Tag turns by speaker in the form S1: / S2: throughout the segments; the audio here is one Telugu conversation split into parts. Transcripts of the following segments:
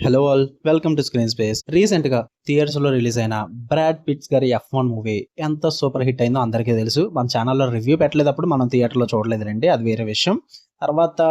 S1: Hello all, welcome to screen space. Recent గా థియేటర్స్ లో రిలీజ్ అయిన బ్రాడ్ పిట్స్ గారి F1 మూవీ ఎంత సూపర్ హిట్ అయిందో అందరికీ తెలుసు. మన ఛానల్లో రివ్యూ పెట్టలేదప్పుడు మనం థియేటర్ లో చూడలేదు రండి, అది వేరే విషయం. తర్వాత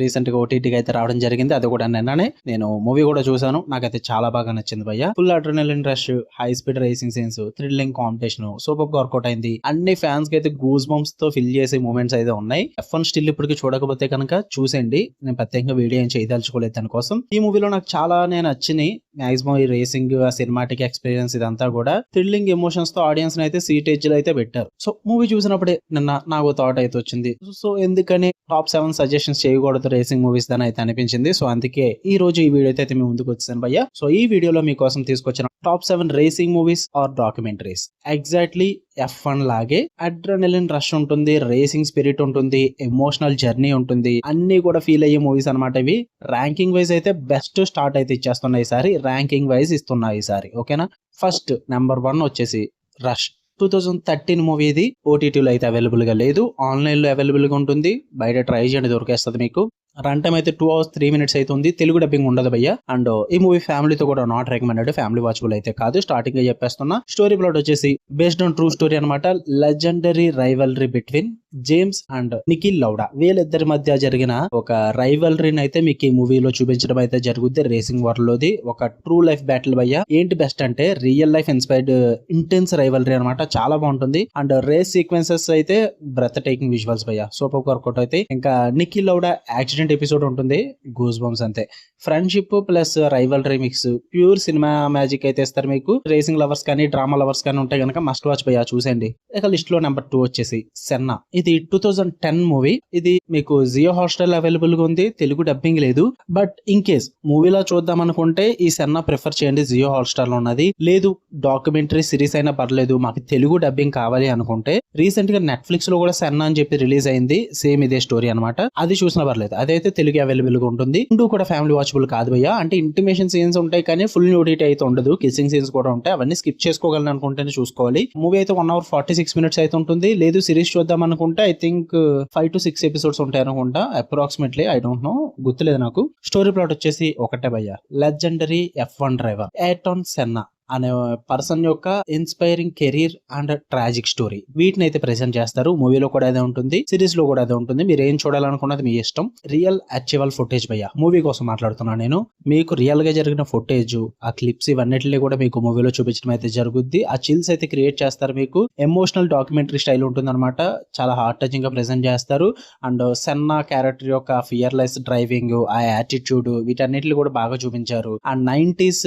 S1: రీసెంట్ గా ఓటీటీకి అయితే రావడం జరిగింది. అది కూడా నిన్ననే నేను మూవీ కూడా చూసాను. నాకైతే చాలా బాగా నచ్చింది భయ్య. Full adrenaline rush, high speed racing scenes, thrilling competition super గా వర్కౌట్ అయింది. అన్ని ఫ్యాన్స్ కి అయితే గూస్ బంప్స్ తో ఫిల్ చేసే మూమెంట్స్ అయితే ఉన్నాయి. F1 స్టిల్ ఇప్పటికి చూడకపోతే కనుక చూసేయండి. నేను ప్రత్యేకంగా వీడియో ఏం చేయదలుచుకోలేదు దానికోసం. ఈ మూవీలో నాకు చాలా నచ్చినాయి. మాక్సిమం ఈ రేసింగ్, సినిమాటిక్ ఎక్స్పీరియన్స్ ఇదంతా కూడా థ్రిల్లింగ్ ఎమోషన్స్ తో ఆడియన్స్ అయితే సీట్ ఎడ్జ్ లో అయితే పెట్టారు. సో మూవీ చూసినప్పుడే నిన్న నాకు థాట్ అయితే వచ్చింది. సో ఎందుకని టాప్ 7 సజెషన్స్ చేయకూడదు రేసింగ్ మూవీస్ అని అయితే అనిపించింది. సో అందుకే ఈ రోజు ఈ వీడియో అయితే మీ ముందుకు వచ్చాను భయ్య. సో ఈ వీడియోలో మీకోసం తీసుకొచ్చిన top 7 racing movies or documentaries. Exactly F1 లాగే అడ్రినలిన్ రష్ ఉంటుంది, రేసింగ్ స్పిరిట్ ఉంటుంది, ఎమోషనల్ జర్నీ ఉంటుంది, అన్ని కూడా ఫీల్ అయ్యే మూవీస్ అనమాట ఇవి. ర్యాంకింగ్ వైజ్ అయితే బెస్ట్ స్టార్ట్ అయితే ఇచ్చేస్తున్నాయి ఈసారి. ర్యాంకింగ్ వైజ్ ఇస్తున్నాయి ఈసారి, ఓకేనా. ఫస్ట్ నెంబర్ 1 వచ్చేసి రష్. 2013 మూవీ ఇది. ఓటీటీలో అయితే అవైలబుల్ గా లేదు, ఆన్లైన్ లో అవైలబుల్ గా ఉంటుంది. బయట ట్రై చేయండి, దొరికేస్తుంది మీకు. రన్ టైం అయితే 2 hours 3 minutes అయితే ఉంది. తెలుగు డబ్బింగ్ ఉండదు భయ్య. అండ్ ఈ మూవీ ఫ్యామిలీతో కూడా నాట్ రికమెండెడ్, ఫ్యామిలీ వాచబుల్ అయితే కాదు. స్టార్టింగ్ గా చెప్పేస్తున్నా. స్టోరీ ప్లాట్ వచ్చేసి బేస్డ్ ఆన్ ట్రూ స్టోరీ అనమాట. Legendary rivalry between James and Niki Lauda, వీళ్ళిద్దరి మధ్య జరిగిన ఒక రైవల్రీని అయితే మీకు ఈ మూవీలో చూపించడం అయితే జరుగుద్ది. రేసింగ్ వరల్డ్ లోది ఒక ట్రూ లైఫ్ బ్యాటిల్ భయ్య. ఏంటి బెస్ట్ అంటే real life inspired intense rivalry అనమాట. చాలా బాగుంటుంది. అండ్ రేస్ సీక్వెన్సెస్ అయితే బ్రెత్ టేకింగ్ విజువల్స్ భయ్య, సూపర్ వర్కౌట్ అయితే. ఇంకా నిఖిల్ లౌడా యాక్సిడెంట్ ఎపిసోడ్ ఉంటుంది, గూస్ బంప్స్ అంతే. Friendship plus rivalry mix, pure cinema magic అయితే ఇస్తారు మీకు. రేసింగ్ లవర్స్ కానీ డ్రామా లవర్స్ కానీ ఉంటే కనుక మస్ట్ వాచ్ భయ్య, చూసేయండి. ఇక లిస్ట్ లో నెంబర్ 2 వచ్చేసి సెన్నా. ఇది 2010 మూవీ. ఇది మీకు జియో హాట్‌స్టార్ అవైలబుల్ గా ఉంది, తెలుగు డబ్బింగ్ లేదు. బట్ ఇన్ కేస్ మూవీలో చూద్దాం అనుకుంటే ఈ సెన్నా ప్రిఫర్ చేయండి, జియో హాట్‌స్టార్ లో ఉన్నది. లేదు డాక్యుమెంటరీ సిరీస్ అయినా పర్లేదు, మాకు తెలుగు డబ్బింగ్ కావాలి అనుకుంటే రీసెంట్ గా నెట్ఫ్లిక్స్ లో కూడా సెన్నా అని చెప్పి రిలీజ్ అయింది. సేమ్ ఇదే స్టోరీ అనమాట. అది చూసినా పర్లేదు, అదైతే తెలుగు అవైలబుల్ గా ఉంటుంది. రెండు కూడా ఫ్యామిలీ వాచబుల్ కాదు భయ్య. అంటే ఇంటిమేషన్ సీన్స్ ఉంటాయి కానీ ఫుల్ న్యూడిటీ అయితే ఉండదు. కిస్సింగ్ సీన్స్ కూడా ఉంటాయి, అవన్నీ స్కిప్ చేసుకోగలను అనుకుంటేనే చూసుకోవాలి. మూవీ అయితే 1 hour 46 minutes అయితే ఉంటుంది. లేదు సిరీస్ చూద్దాం అనుకుంటే ఐ థింక్ 5 to 6 episodes ఉంటాయి అనుకుంటా అప్రాక్సిమేట్లీ, ఐ డోంట్ నో, గుర్తులేదు నాకు. స్టోరీ ప్లాట్ వచ్చేసి ఒకటే భయ్య. లెజెండరీ F1 డ్రైవర్ ఎయిర్టన్ సెన్నా అనే పర్సన్ యొక్క inspiring career and tragic story, వీటిని అయితే ప్రెజెంట్ చేస్తారు. మూవీలో కూడా అదే ఉంటుంది, సిరీస్ లో కూడా అదే ఉంటుంది. మీరు ఏం చూడాలనుకున్నది మీ ఇష్టం. రియల్ అచీవల్ ఫుటేజ్ భయ్య, మూవీ కోసం మాట్లాడుతున్నాను నేను. మీకు రియల్ గా జరిగిన ఫుటేజ్, ఆ క్లిప్స్, ఇవన్నిటిని కూడా మీకు మూవీలో చూపించడం అయితే జరుగుద్ది. ఆ చిల్స్ అయితే క్రియేట్ చేస్తారు మీకు. ఎమోషనల్ డాక్యుమెంటరీ స్టైల్ ఉంటుంది అనమాట. చాలా హార్ట్ టచింగ్ గా ప్రెజెంట్ చేస్తారు. అండ్ సెన్నా క్యారెక్టర్ యొక్క ఫియర్లెస్ డ్రైవింగ్, ఆ యాటిట్యూడ్, వీటన్నిటిని కూడా బాగా చూపించారు. ఆ 90s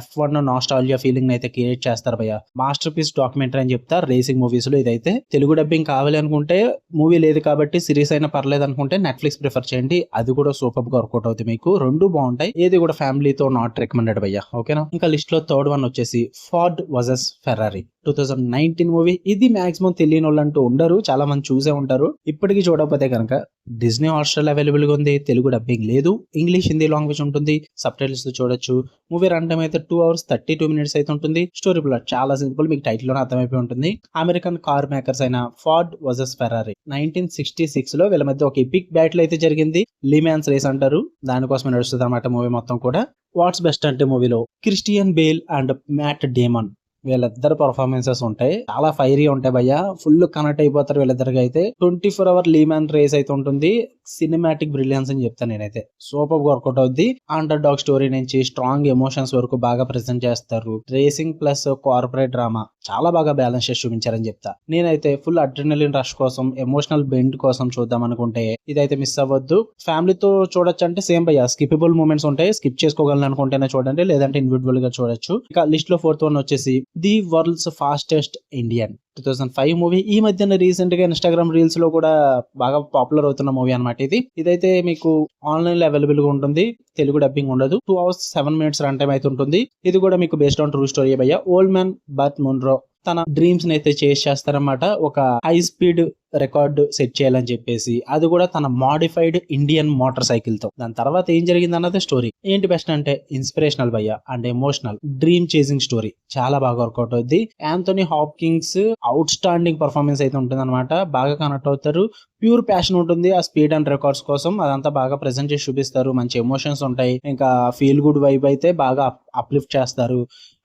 S1: F1 నాస్టాల్జియా ఫీలింగ్ అయితే క్రియేట్ చేస్తారు భయ్య. మాస్టర్ పీస్ డాక్యుమెంటరీ అని చెప్తారు రేసింగ్ మూవీస్ లో. ఇదైతే తెలుగు డబ్బింగ్ కావాలి అనుకుంటే, మూవీ లేదు కాబట్టి సిరీస్ అయినా పర్లేదు అనుకుంటే నెట్ఫ్లిక్స్ ప్రిఫర్ చేయండి. అది కూడా సూపర్ గా వర్కౌట్ అవుతుంది మీకు. రెండు బాగుంటాయి, ఏది కూడా ఫ్యామిలీతో నాట్ రికమెండెడ్ భయ్య, ఓకేనా. ఇంకా లిస్ట్ లో థర్డ్ వన్ వచ్చేసి ఫోర్డ్ వర్సెస్ ఫెరారీ. 2019 మూవీ. ఇది మాక్సిమం తెలియని వాళ్ళు అంటూ ఉండరు, చాలా మంది చూసే ఉంటారు. ఇప్పటికీ చూడకపోతే కనుక డిజ్నీ హాట్‌స్టార్ అవైలబుల్ గా ఉంది, తెలుగు డబ్బింగ్ లేదు. ఇంగ్లీష్, హిందీ లాంగ్వేజ్ ఉంటుంది, సబ్ టైటిల్స్ తో చూడొచ్చు. మూవీ రన్ టైం అయితే 2 hours 32 minutes అయితే ఉంటుంది. స్టోరీ ప్లాట్ చాలా సింపుల్, మీకు టైటిల్ లోనే అర్థమైపోయి ఉంటుంది. అమెరికన్ కార్ మేకర్స్ అయిన ఫోర్డ్ వర్సెస్ ఫెరారీ 1966 లో వీళ్ళ మధ్య ఒక ఎపిక్ బ్యాటిల్ అయితే జరిగింది. లీమాన్స్ రేస్ అంటారు, దానికోసమే నడుస్తుంది అన్నమాట మూవీ మొత్తం కూడా. వాట్స్ బెస్ట్ అంటే మూవీలో Christian bale and mat Daemon, వీళ్ళిద్దరు పర్ఫార్మెన్సెస్ ఉంటాయి, చాలా ఫైరీ ఉంటాయి భయ్య. ఫుల్ కనెక్ట్ అయిపోతారు వీళ్ళిద్దరికి అయితే. 24 hour లీమాన్ రేస్ అయితే ఉంటుంది. సినిమాటిక్ బ్రిలియన్స్ అని చెప్తాను నేనైతే. సూపర్ వర్కౌట్ అవుద్ది. అండర్ డాగ్ స్టోరీ నుంచి స్ట్రాంగ్ ఎమోషన్స్ వరకు బాగా ప్రెజెంట్ చేస్తారు. రేసింగ్ ప్లస్ కార్పొరేట్ డ్రామా చాలా బాగా బ్యాలెన్స్ చేసి చూపించారని చెప్తా. నేనైతే ఫుల్ అడ్రినలిన్ రష్ కోసం, ఎమోషనల్ బెండ్ కోసం చూద్దాం అనుకుంటే ఇదైతే మిస్ అవ్వద్దు. ఫ్యామిలీతో చూడొచ్చు అంటే సేమ్ భయ్య, స్కిపబుల్ మూమెంట్స్ ఉంటాయి. స్కిప్ చేసుకోగలను అనుకుంటేనే చూడండి, లేదంటే ఇండివిజువల్ గా చూడొచ్చు. ఇక లిస్ట్ లో 4th one వచ్చేసి the world's fastest Indian. 2005 movie. ఈ మధ్యన రీసెంట్ గా ఇన్స్టాగ్రామ్ రీల్స్ లో కూడా బాగా పాపులర్ అవుతున్న మూవీ అనమాట ఇది. ఇదైతే మీకు ఆన్లైన్ లో అవైలబుల్ గా ఉంటుంది, తెలుగు డబ్బింగ్ ఉండదు. 2 hours 7 minutes రన్ టైం అయితే ఉంటుంది. ఇది కూడా మీకు బేస్డ్ ఆన్ ట్రూ స్టోరీ భయ్య. ఓల్డ్ మ్యాన్ బర్త్ మున్రో తన డ్రీమ్స్ ని అయితే చేస్ చేస్తారన్నమాట. ఒక హై స్పీడ్ రికార్డ్ సెట్ చేయాలని చెప్పేసి, అది కూడా తన మాడిఫైడ్ ఇండియన్ మోటార్ సైకిల్ తో. దాని తర్వాత ఏం జరిగింది అన్నది స్టోరీ. ఏంటి బెస్ట్ అంటే ఇన్స్పిరేషనల్ భయ్య and emotional dream chasing story. చాలా బాగా వర్కౌట్ అవుద్ది. Anthony Hopkins out standing performance అయితే ఉంటుంది అనమాట. బాగా కనెక్ట్ అవుతారు. ప్యూర్ ప్యాషన్ ఉంటుంది ఆ స్పీడ్ అండ్ రికార్డ్స్ కోసం. అదంతా బాగా ప్రెజెంట్ చేసి చూపిస్తారు. మంచి ఎమోషన్స్ ఉంటాయి. ఇంకా ఫీల్ గుడ్ వైబ్ అయితే బాగా అప్లిఫ్ట్ చేస్తారు.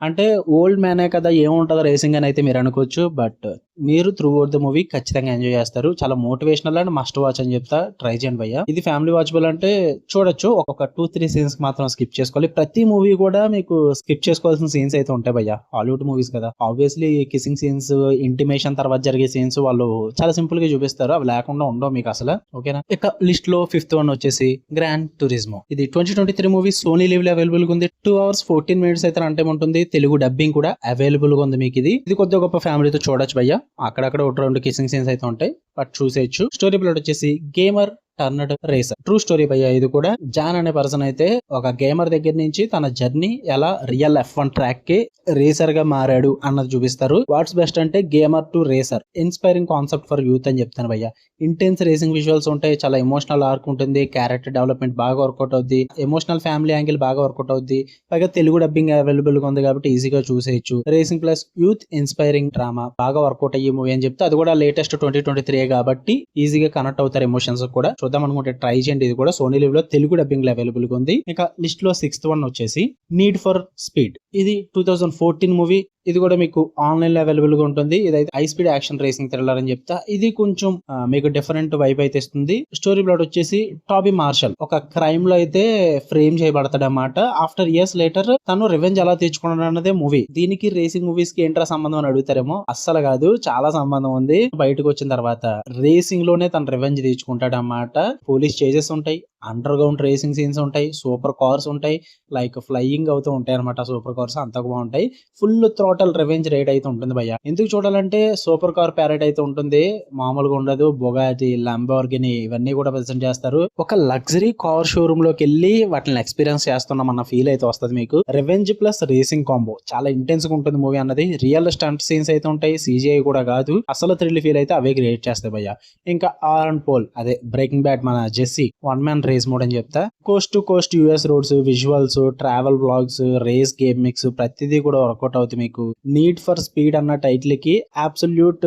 S1: అంటే ఓల్డ్ మ్యానే కదా ఏముంటుందో రేసింగ్ అని అయితే మీరు అనుకోవచ్చు. బట్ మీరు త్రూ అవుట్ ద మూవీ ఖచ్చితంగా ఎంజాయ్ చేస్తారు. చాలా మోటివేషనల్ అండ్ మస్ట్ వాచ్ అని చెప్తా. ట్రై చేయండి భయ్య. ఇది ఫ్యామిలీ వాచబుల్ అంటే చూడొచ్చు. ఒక 2-3 సీన్స్ మాత్రం స్కిప్ చేసుకోవాలి. ప్రతి మూవీ కూడా మీకు స్కిప్ చేసుకోవాల్సిన సీన్స్ అయితే ఉంటాయి భయ్య. హాలీవుడ్ మూవీస్ కదా, ఆబ్వియస్లీ కిసింగ్ సీన్స్, ఇంటిమేషన్ తర్వాత జరిగే సీన్స్ వాళ్ళు చాలా సింపుల్ గా చూపిస్తారు. అవి లేకుండా ఉండవు మీకు అసలు. ఓకేనా. ఇక లిస్ట్ లో 5th వన్ వచ్చేసి గ్రాండ్ టూరిస్మో. ఇది 2023 మూవీ. సోనీ లివ్ లో అవైలబుల్ గా ఉంది. 2 hours 14 minutes అయితే రన్ టైం ఉంటుంది. తెలుగు డబ్బింగ్ కూడా అవైలబుల్ గా ఉంది మీకు. ఇది కొద్దిగా గొప్ప ఫ్యామిలీతో చూడొచ్చు భయ్య. అక్కడక్కడ 1-2 కిసింగ్ సీన్స్ అయితే ఉంటాయి, బట్ చూసేయచ్చు. స్టోరీ ప్లాట్ వచ్చేసి gamer turned racer. True story భయ్య ఇది కూడా. జాన్ అనే పర్సన్ అయితే ఒక గేమర్ దగ్గర నుంచి తన జర్నీ ఎలా రియల్ F1 ట్రాక్ కి రేసర్ గా మారాడు అన్నది చూపిస్తారు. వాట్స్ బెస్ట్ అంటే gamer to racer, inspiring concept for youth అని చెప్తాను భయ్య. ఇంటెన్స్ రేసింగ్ విజువల్స్ ఉంటాయి. చాలా ఎమోషనల్ ఆర్క్ ఉంటుంది. క్యారెక్టర్ డెవలప్మెంట్ బాగా వర్కౌట్ అవుద్ది. ఎమోషనల్ ఫ్యామిలీ యాంగిల్ బాగా వర్కౌట్ అవుద్ది. పైగా తెలుగు డబ్బింగ్ అవైలబుల్ గా ఉంది కాబట్టి ఈజీగా చూసేయచ్చు. Racing plus youth inspiring drama బాగా వర్కౌట్ అయ్యే మూవీ అని చెప్తే, అది కూడా లేటెస్ట్ 2023 కాబట్టి ఈజీగా కనెక్ట్ అవుతారు ఎమోషన్స్ కూడా. చూద్దాం అనుకుంటే ట్రై చేయండి. ఇది కూడా సోనీ లివ్ లో తెలుగు డబ్బింగ్ లో అవైలబుల్ గా ఉంది. ఇక లిస్ట్ లో 6th వన్ వచ్చేసి నీడ్ ఫర్ స్పీడ్. ఇది 2014 మూవీ. ఇది కూడా మీకు ఆన్లైన్ లో అవైలబుల్ గా ఉంటుంది. ఇదైతే high speed action racing thriller అని చెప్తా. ఇది కొంచెం మీకు డిఫరెంట్ వైబ్ అయితే ఇస్తుంది. స్టోరీ ప్లాట్ వచ్చేసి టాబీ మార్షల్ ఒక క్రైమ్ లో అయితే ఫ్రేమ్ చేయబడతాడు అన్నమాట. ఆఫ్టర్ ఇయర్స్ లేటర్ తను రివెంజ్ ఎలా తెచ్చుకున్నాడు అన్నదే మూవీ. దీనికి రేసింగ్ మూవీస్ కి ఏంట్రా సంబంధం అని అడుగుతారేమో. అస్సలు కాదు, చాలా సంబంధం ఉంది. బయటకు వచ్చిన తర్వాత రేసింగ్ లోనే తను రివెంజ్ తెచ్చుకుంటాడు అన్నమాట. పోలీస్ చేజెస్ ఉంటాయి, అండర్ గ్రౌండ్ రేసింగ్ సీన్స్ ఉంటాయి, సూపర్ కార్స్ ఉంటాయి, లైక్ ఫ్లయింగ్ అవుతూ ఉంటాయి అనమాట. సూపర్ కార్స్ అంతగా బాగుంటాయి. ఫుల్ థ్రోటల్ రివెంజ్ రైడ్ అయితే ఉంటుంది భయ్య. ఎందుకు చూడాలంటే సూపర్ కార్ ప్యారెట్ అయితే ఉంటుంది, మామూలుగా ఉండదు. బొగాటి, లంబోర్గిని ఇవన్నీ కూడా ప్రెజెంట్ చేస్తారు. ఒక లగ్జరీ కార్ షోరూమ్ లోకి వెళ్ళి వాటిని ఎక్స్పీరియన్స్ చేస్తున్నాం అన్న ఫీల్ అయితే వస్తుంది మీకు. రివెంజ్ ప్లస్ రేసింగ్ కాంబో చాలా ఇంటెన్స్ గా ఉంటుంది మూవీ అన్నది. రియల్ స్టంట్ సీన్స్ అయితే ఉంటాయి, CGI కూడా కాదు. అసలు థ్రిల్ ఫీల్ అయితే అవే క్రియేట్ చేస్తాయి భయ్య. ఇంకా ఆరన్ పోల్ అదే బ్రేకింగ్ బ్యాడ్ మన జెస్సీ 1 man రేస్ మోడ్ అని చెప్తా. Coast to coast US roads, visuals, travel blogs, race game mix ప్రతిదీ కూడా వర్కౌట్ అవుతుంది మీకు. నీడ్ ఫర్ స్పీడ్ అన్న టైటిల్ కి అబ్సల్యూట్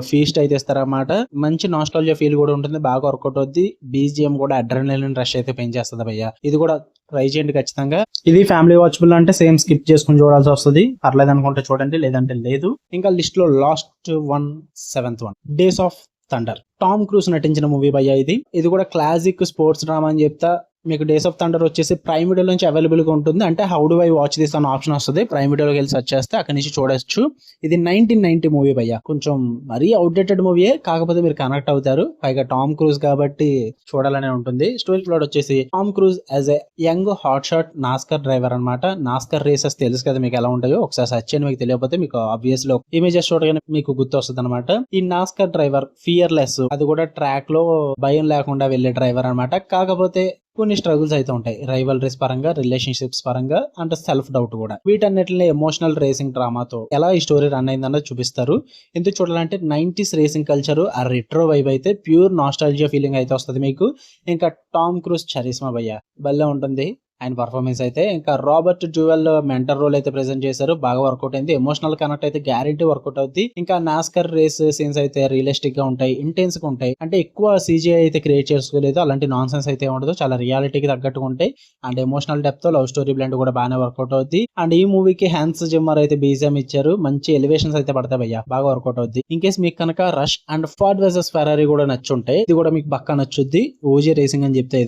S1: ఫీస్ట్ అయితే ఇస్తారన్నమాట. మంచి నాస్టాల్జియా ఫీల్ కూడా ఉంటుంది, బాగా వర్కౌట్ అవుద్ది. BGM కూడా అడ్రినలిన్ రష్ అయితే పెంచేస్తుంది భయ్య. ఇది కూడా ట్రై చేయండి ఖచ్చితంగా. ఇది ఫ్యామిలీ వాచబుల్ అంటే సేమ్ స్కిప్ చేసుకుని చూడాల్సి వస్తుంది. పర్లేదు అనుకుంటే చూడండి, లేదంటే లేదు. ఇంకా లిస్ట్ లో last one 7th one days of thunder. Tom cruise నటించిన మూవీ భయ్య ఇది కూడా క్లాసిక్ స్పోర్ట్స్ డ్రామా అని చెప్తా. మీకు డేస్ ఆఫ్ థండర్ వచ్చేసి ప్రైమ్ వీడియో నుంచి అవైలబుల్ గా ఉంటుంది. అంటే how do I watch this అన్న ఆప్షన్ వస్తుంది. ప్రైమ్ వీడియోకి వెళ్ళి సెర్చ్ చేస్తే అక్కడి నుంచి చూడొచ్చు. ఇది 1990 మూవీ భయ్య. కొంచెం మరీ అవుట్డేటెడ్ మూవీయే, కాకపోతే మీరు కనెక్ట్ అవుతారు. పైగా టామ్ క్రూజ్ కాబట్టి చూడాలనే ఉంటుంది. స్టోరీ ప్లాట్ వచ్చేసి Tom Cruise as a young hot shot NASCAR driver అనమాట. నాస్కర్ రేసెస్ తెలుసు కదా మీకు ఎలా ఉంటాయో. ఒకసారి సెర్చ్ చేయండి, మీకు తెలియకపోతే మీకు ఆబ్వియస్ లో ఇమేజెస్ చూడగానే మీకు గుర్తు వస్తుంది అనమాట. ఈ నాస్కర్ డ్రైవర్ ఫియర్లెస్, అది కూడా ట్రాక్ లో భయం లేకుండా వెళ్లే డ్రైవర్ అనమాట. కాకపోతే కొన్ని స్ట్రగుల్స్ అయితే ఉంటాయి, రైవల్రీస్ పరంగా, రిలేషన్షిప్స్ పరంగా, అంటే సెల్ఫ్ డౌట్ కూడా. వీటన్నిటిని ఎమోషనల్ రేసింగ్ డ్రామాతో ఎలా ఈ స్టోరీ రన్ అయిందన్నది చూపిస్తారు. ఎందుకు చూడాలంటే 90s రేసింగ్ కల్చర్, ఆ రెట్రో వైబ్ అయితే ప్యూర్ నాస్టాల్జియా ఫీలింగ్ అయితే వస్తుంది మీకు. ఇంకా టామ్ క్రూజ్ చరిస్మా భయ్య భలే ఉంటుంది ఆయన పర్ఫార్మెన్స్ అయితే. ఇంకా రాబర్ట్ డ్యూవెల్ మెంటర్ రోల్ అయితే ప్రెజెంట్ చేశారు, బాగా వర్కౌట్ అయింది. ఎమోషనల్ కనెక్ట్ అయితే గ్యారెంటీ వర్కౌట్ అవుతుంది. ఇంకా నాస్కర్ రేస్ సీన్స్ అయితే రియలిస్టిక్ గా ఉంటాయి, ఇంటెన్స్ గా ఉంటాయి. అంటే ఎక్కువ CGI అయితే క్రియేట్ చేసుకోలేదు, అలాంటి నాన్ సెన్స్ అయితే ఉండదు. చాలా రియాలిటీకి తగ్గట్టుగా ఉంటాయి. And emotional depth, love story blend కూడా బాగానే వర్కౌట్ అవుతుంది. అండ్ ఈ మూవీకి హ్యాన్స్ జిమ్మర్ అయితే BGM ఇచ్చారు, మంచి ఎలివేషన్స్ అయితే పడతాయి భయ్య, బాగా వర్కౌట్ అవుతుంది. ఇన్ కేస్ మీకు కనుక rush and Ford versus Ferrari కూడా నచ్చుంటాయి, ఇది కూడా మీకు పక్కా నచ్చుద్ది. ఓజీ రేసింగ్ అని చెప్తే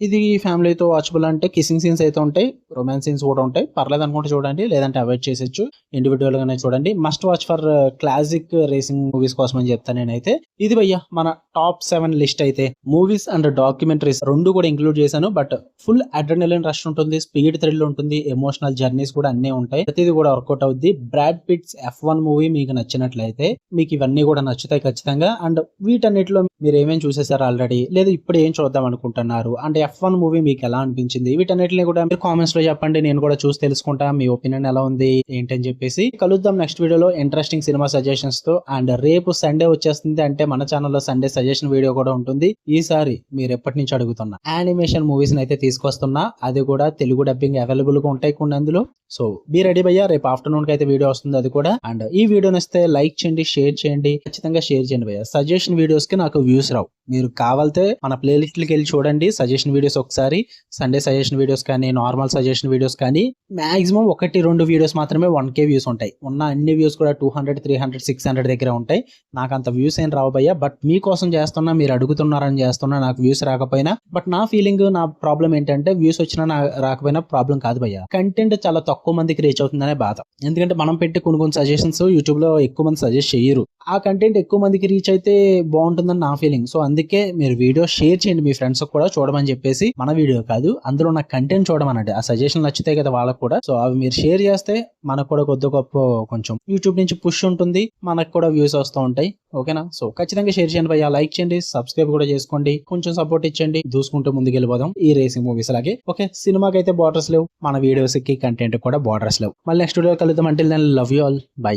S1: ఇది ఫ్యామిలీతో వాచబుల్. అంటే కిసింగ్ సీన్స్ అయితే ఉంటాయి, రొమాన్స్ సీన్స్ కూడా ఉంటాయి. పర్లేదు అనుకుంటే చూడండి, లేదంటే అవాయిడ్ చేసేచ్చు. ఇండివిజువల్ గానే చూడండి. Must watch for classic racing movies కోసం అని చెప్తాను నేనైతే. ఇది భయ్య మన టాప్ 7 లిస్ట్ అయితే. మూవీస్ అండ్ డాక్యుమెంటరీస్ రెండు కూడా ఇంక్లూడ్ చేశాను. బట్ ఫుల్ అడ్రినలిన్ రష్ ఉంటుంది, స్పీడ్ థ్రిల్ ఉంటుంది, ఎమోషనల్ జర్నీస్ కూడా అన్నీ ఉంటాయి. ప్రతిది కూడా వర్కౌట్ అవుద్ది. బ్రాడ్ పిట్స్ F1 మూవీ మీకు నచ్చినట్లయితే మీకు ఇవన్నీ కూడా నచ్చుతాయి ఖచ్చితంగా. అండ్ వీటన్నిటిలో మీరు ఏమేమి చూసేసారు ఆల్రెడీ, లేదా ఇప్పుడు ఏం చూద్దాం అనుకుంటున్నారు, అంటే F1 మూవీ మీకు ఎలా అనిపించింది, వీటన్నిటి అన్నిటిని కూడా మీరు కామెంట్స్ లో చెప్పండి, నేను కూడా చూసి తెలుసుకుంటా మీ ఒపీనియన్ ఎలా ఉంది ఏంటని చెప్పేసి. కలుద్దాం నెక్స్ట్ వీడియోలో ఇంట్రెస్టింగ్ సినిమా సజెషన్స్ తో. అండ్ రేపు సండే వచ్చేస్తుంది, అంటే మన ఛానల్లో సండే సజెషన్ వీడియో కూడా ఉంటుంది. ఈసారి మీరు ఎప్పటి నుంచి అడుగుతున్న యానిమేషన్ మూవీస్ అయితే తీసుకొస్తున్నా, అది కూడా తెలుగు డబ్బింగ్ అవైలబుల్ గా ఉంటాయి కొన్ని అందులో. సో బీ రెడీ భయ్యా, రేపు ఆఫ్టర్నూన్ కి అయితే వీడియో వస్తుంది అది కూడా. అండ్ ఈ వీడియో నచ్చితే లైక్ చేయండి, షేర్ చేయండి, ఖచ్చితంగా షేర్ చేయండి భయ్యా. సజెషన్ వీడియోస్ కి నాకు వ్యూస్ రావు, మీరు కావాలితే మన ప్లేలిస్ట్లకి వెళ్ళి చూడండి సజెషన్ వీడియోస్ ఒకసారి. సండే సజెషన్ వీడియోస్ కానీ నార్మల్ సజెషన్ వీడియోస్ కానీ మాక్సిమం 1-2 వీడియోస్ మాత్రమే 1K వ్యూస్ ఉంటాయి. ఉన్న అన్ని వ్యూస్ కూడా 200, 300, 600 దగ్గర ఉంటాయి. నాకు అంత వ్యూస్ ఏం రావు భయ్యా, బట్ మీకోసం చేస్తున్నా, మీరు అడుగుతున్నారని చేస్తున్నా. నాకు వ్యూస్ రాకపోయినా, బట్ నా ఫీలింగ్, నా ప్రాబ్లం ఏంటంటే వ్యూస్ వచ్చినా రాకపోయినా ప్రాబ్లం కాదు భయ్యా, కంటెంట్ చాలా తక్కువ మందికి రీచ్ అవుతుందనే బాధ. ఎందుకంటే మనం పెట్టి కొన్ని సజెషన్స్ యూట్యూబ్ లో ఎక్కువ మంది సజెస్ట్ చేయరు, ఆ కంటెంట్ ఎక్కువ మందికి రీచ్ అయితే బాగుంటుందని నా ఫీలింగ్. సో అందుకే మీరు వీడియో షేర్ చేయండి మీ ఫ్రెండ్స్ కూడా చూడమని చెప్పేసి. మన వీడియో కాదు, అందులో నా కంటెంట్ చూడమనండి, ఆ సజెషన్ నచ్చితే కదా వాళ్ళకు కూడా. సో అవి మీరు షేర్ చేస్తే మనకు కూడా కొద్ది గొప్ప కొంచెం యూట్యూబ్ నుంచి పుష్ ఉంటుంది, మనకు కూడా వ్యూస్ వస్తూ ఉంటాయి. ఓకేనా? సో ఖచ్చితంగా షేర్ చేయండి భయ్యా, లైక్ చేయండి, సబ్స్క్రైబ్ కూడా చేసుకోండి, కొంచెం సపోర్ట్ ఇచ్చండి. దూసుకుంటూ ముందుకు వెళ్ళిపోదాం ఈ రేసింగ్ మూవీస్ లాగే. ఓకే, సినిమాకి అయితే బార్డర్స్ లేవు, మన వీడియోస్ కి కంటెంట్ కూడా బార్డర్స్ లేవు. మళ్ళీ నెక్స్ట్ వీడియో కలుద్దాం. అంటే లవ్ యూ ఆల్, బై.